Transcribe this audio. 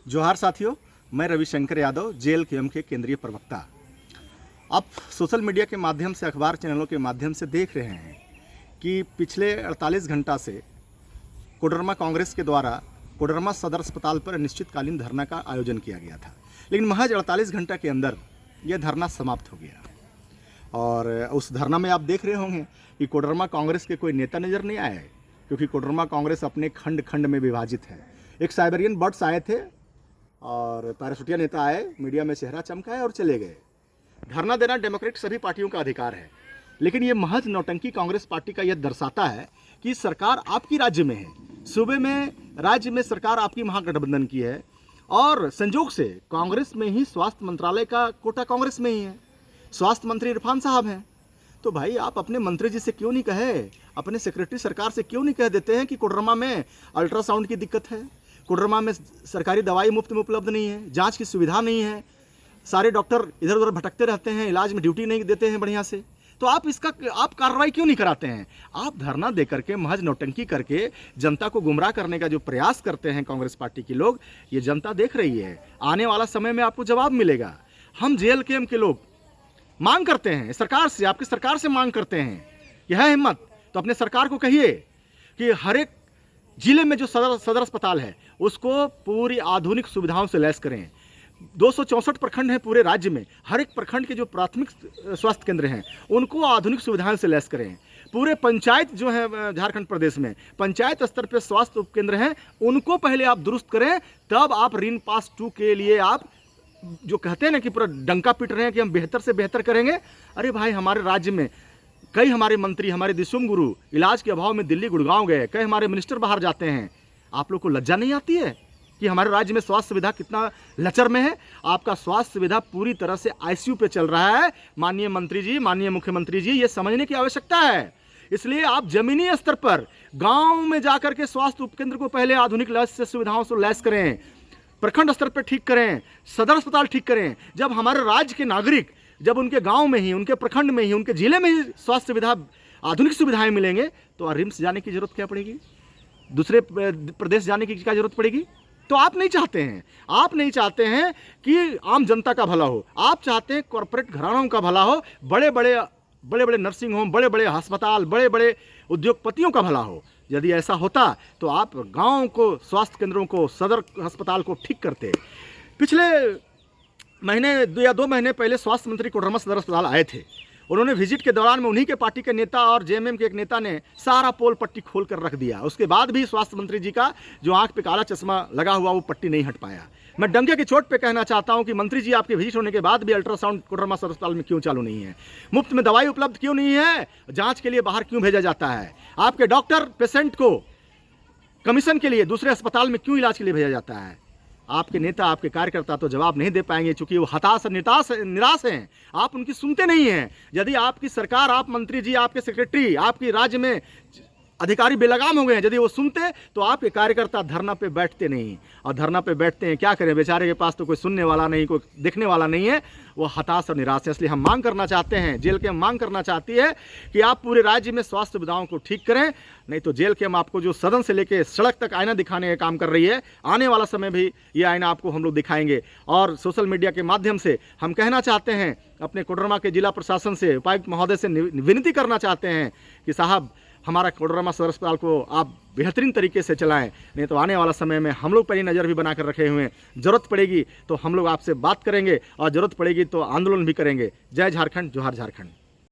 जोहार साथियों, मैं रविशंकर यादव, जेएलकेएम के केंद्रीय प्रवक्ता। आप सोशल मीडिया के माध्यम से, अखबार चैनलों के माध्यम से देख रहे हैं कि पिछले 48 घंटा से कोडरमा कांग्रेस के द्वारा कोडरमा सदर अस्पताल पर अनिश्चितकालीन धरना का आयोजन किया गया था, लेकिन महज 48 घंटा के अंदर यह धरना समाप्त हो गया। और उस धरना में आप देख रहे होंगे कि कोडरमा कांग्रेस के कोई नेता नज़र नहीं आए, क्योंकि कोडरमा कांग्रेस अपने खंड खंड में विभाजित है। एक साइबेरियन बर्ड्स आए थे और पैराशूटिया नेता आए, मीडिया में चेहरा चमकाए और चले गए। धरना देना डेमोक्रेट सभी पार्टियों का अधिकार है, लेकिन ये महज नौटंकी कांग्रेस पार्टी का यह दर्शाता है कि सरकार आपकी राज्य में है, सूबे में, राज्य में सरकार आपकी महागठबंधन की है और संजोग से कांग्रेस में ही स्वास्थ्य मंत्रालय का कोटा कांग्रेस में ही है, स्वास्थ्य मंत्री इरफान साहब हैं। तो भाई आप अपने मंत्री जी से क्यों नहीं कहे, अपने सेक्रेटरी सरकार से क्यों नहीं कह देते हैं कि कोडरमा में अल्ट्रासाउंड की दिक्कत है, कोडरमा में सरकारी दवाई मुफ्त में उपलब्ध नहीं है, जांच की सुविधा नहीं है, सारे डॉक्टर इधर उधर भटकते रहते हैं, इलाज में ड्यूटी नहीं देते हैं बढ़िया से। तो आप कार्रवाई क्यों नहीं कराते हैं? आप धरना दे करके, महज नौटंकी करके जनता को गुमराह करने का जो प्रयास करते हैं कांग्रेस पार्टी के लोग, ये जनता देख रही है। आने वाला समय में आपको जवाब मिलेगा। हम जेएलकेएम के लोग मांग करते हैं सरकार से, आपकी सरकार से मांग करते हैं, यह है हिम्मत तो अपने सरकार को कहिए कि हर एक जिले में जो सदर अस्पताल है उसको पूरी आधुनिक सुविधाओं से लैस करें। 264 प्रखंड हैं पूरे राज्य में, हर एक प्रखंड के जो प्राथमिक स्वास्थ्य केंद्र हैं उनको आधुनिक सुविधाओं से लैस करें। पूरे पंचायत जो है झारखंड प्रदेश में, पंचायत स्तर पर स्वास्थ्य उपकेंद्र हैं, उनको पहले आप दुरुस्त करें, तब आप रीन पास 2 के लिए आप जो कहते हैं ना कि पूरा डंका पीट रहे हैं कि हम बेहतर से बेहतर करेंगे। अरे भाई, हमारे राज्य में कई हमारे मंत्री, हमारे दिशुम गुरु इलाज के अभाव में दिल्ली गुड़गांव गए, कई हमारे मिनिस्टर बाहर जाते हैं। आप लोग को लज्जा नहीं आती है कि हमारे राज्य में स्वास्थ्य सुविधा कितना लचर में है? आपका स्वास्थ्य सुविधा पूरी तरह से आईसीयू पे चल रहा है। माननीय मंत्री जी, माननीय मुख्यमंत्री जी, ये समझने की आवश्यकता है। इसलिए आप जमीनी स्तर पर गाँव में जाकर के स्वास्थ्य उपकेंद्र को पहले आधुनिक लैस से सुविधाओं से लैस करें, प्रखंड स्तर पर ठीक करें, सदर अस्पताल ठीक करें। जब हमारे राज्य के नागरिक, जब उनके गांव में ही, उनके प्रखंड में ही, उनके जिले में ही स्वास्थ्य सुविधा, आधुनिक सुविधाएं मिलेंगे, तो रिम्स जाने की जरूरत क्या पड़ेगी? दूसरे प्रदेश जाने की क्या जरूरत पड़ेगी? तो आप नहीं चाहते हैं, आप नहीं चाहते हैं कि आम जनता का भला हो, आप चाहते हैं कॉरपोरेट घरानों का भला हो, बड़े बड़े नर्सिंग होम, बड़े बड़े अस्पताल, बड़े बड़े उद्योगपतियों का भला हो। यदि ऐसा होता तो आप गांव को, स्वास्थ्य केंद्रों को, सदर अस्पताल को ठीक करते। पिछले महीने या 2 महीने पहले स्वास्थ्य मंत्री कोडरमा सदर अस्पताल आए थे। उन्होंने विजिट के दौरान में उन्हीं के पार्टी के नेता और जेएमएम के एक नेता ने सारा पोल पट्टी खोल कर रख दिया। उसके बाद भी स्वास्थ्य मंत्री जी का जो आंख पे काला चश्मा लगा हुआ, वो पट्टी नहीं हट पाया। मैं डंके की चोट पे कहना चाहता हूं कि मंत्री जी, आपके विजिट होने के बाद भी अल्ट्रासाउंड कोडरमा सदर अस्पताल में क्यों चालू नहीं है? मुफ्त में दवाई उपलब्ध क्यों नहीं है? जांच के लिए बाहर क्यों भेजा जाता है? आपके डॉक्टर पेशेंट को कमीशन के लिए दूसरे अस्पताल में क्यों इलाज के लिए भेजा जाता है? आपके नेता, आपके कार्यकर्ता तो जवाब नहीं दे पाएंगे, क्योंकि वो हताश और निराश हैं। आप उनकी सुनते नहीं हैं। यदि आपकी सरकार, आप मंत्री जी, आपके सेक्रेटरी, आपकी राज्य में अधिकारी बेलगाम हो गए हैं, यदि वो सुनते तो आपके कार्यकर्ता धरना पे बैठते नहीं। और धरना पे बैठते हैं, क्या करें? बेचारे के पास तो कोई सुनने वाला नहीं, कोई देखने वाला नहीं है, वो हताश और निराश है। इसलिए हम मांग करना चाहते हैं, जेएलकेएम मांग करना चाहती है कि आप पूरे राज्य में स्वास्थ्य सुविधाओं को ठीक करें, नहीं तो जेएलकेएम आपको जो सदन से लेकर सड़क तक आईना दिखाने का काम कर रही है, आने वाला समय भी ये आईना आपको हम लोग दिखाएंगे। और सोशल मीडिया के माध्यम से हम कहना चाहते हैं, अपने कोडरमा के जिला प्रशासन से, उपायुक्त महोदय से विनती करना चाहते हैं कि साहब, हमारा कोडरमा सदर अस्पताल को आप बेहतरीन तरीके से चलाएं, नहीं तो आने वाला समय में हम लोग पर ही नज़र भी बना कर रखे हुए हैं। ज़रूरत पड़ेगी तो हम लोग आपसे बात करेंगे और ज़रूरत पड़ेगी तो आंदोलन भी करेंगे। जय झारखंड, जोहार झारखंड।